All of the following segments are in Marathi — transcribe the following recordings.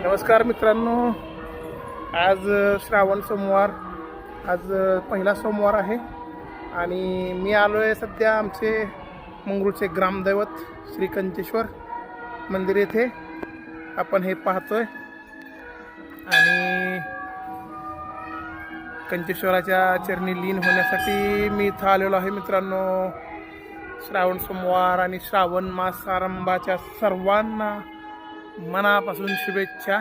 नमस्कार मित्रांनो, आज श्रावण सोमवार, आज पहिला सोमवार आहे आणि मी आलो आहे सध्या आमचे मंगरूळचे ग्रामदैवत श्री कंचेश्वर मंदिर येथे आपण हे पाहतोय। आणि कंचेश्वराच्या चरणी लीन होण्यासाठी मी इथं आलेलो आहे मित्रांनो। श्रावण सोमवार आणि श्रावण मास आरंभाच्या सर्वांना मनापासून शुभेच्छा।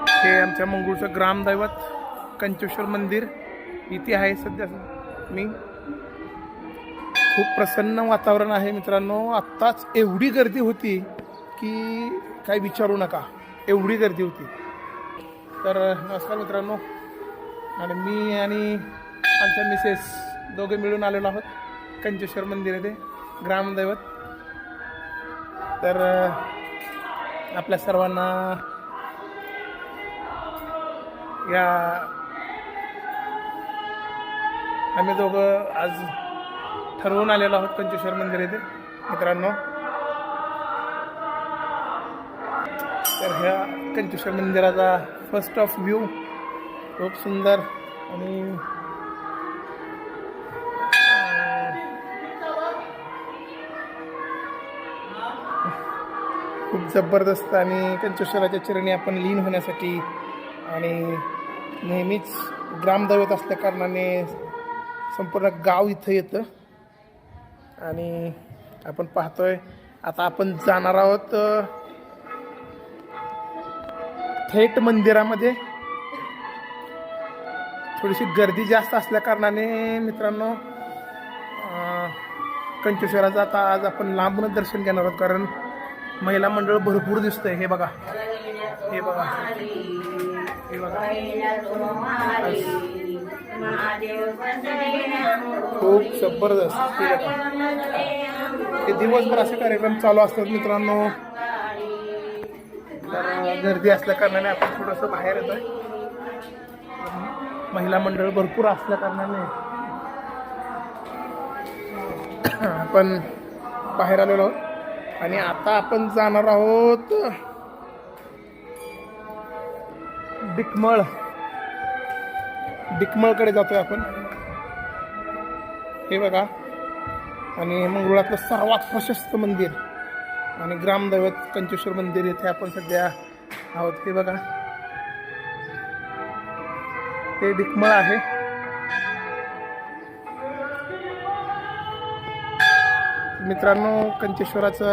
हे आमच्या मंगरूळचं ग्रामदैवत कंचेश्वर मंदिर इथे आहे। सध्या मी खूप प्रसन्न वातावरण आहे मित्रांनो। आत्ताच एवढी गर्दी होती की काही विचारू नका, एवढी गर्दी होती। तर नमस्कार मित्रांनो, आणि मी आणि आमच्या मिसेस दोघे मिळून आलेलो आहोत कंचेश्वर मंदिर येथे ग्रामदैवत। तर आपल्या सर्वांना या आम्ही दोघं आज ठरवून आलेलो आहोत कंचेश्वर मंदिर येथे मित्रांनो। तर ह्या कंचेश्वर मंदिराचा फर्स्ट ऑफ व्ह्यू खूप सुंदर आणि खूप जबरदस्त, आणि कंचेश्वराच्या चरणी आपण लीन होण्यासाठी आणि नेहमीच ग्रामदैवत असल्या कारणाने संपूर्ण गाव इथं येतं। आणि आपण पाहतोय आता आपण जाणार आहोत थेट मंदिरामध्ये। थोडीशी गर्दी जास्त असल्या कारणाने मित्रांनो कंचेश्वराचं आता आज आपण लांबूनच दर्शन घेणार आहोत, कारण महिला मंडळ भरपूर दिसतंय। हे बघा, हे बघा, हे बघा, खूप जबरदस्त। हे बघा, हे दिवसभर असे कार्यक्रम चालू असतात मित्रांनो। तर गर्दी असल्या कारणाने आपण थोडंसं बाहेर येतोय। महिला मंडळ भरपूर असल्या कारणाने आपण बाहेर आलेलो आहोत। आणि आता आपण जाणार आहोत डिकमळकडे जातोय आपण। हे बघा, आणि मंगरुळातलं सर्वात प्रशस्त मंदिर आणि ग्रामदैवत कंचेश्वर मंदिर येथे आपण सध्या आहोत। हे बघा, हे डिकमळ आहे मित्रांनो कंचेश्वराचं।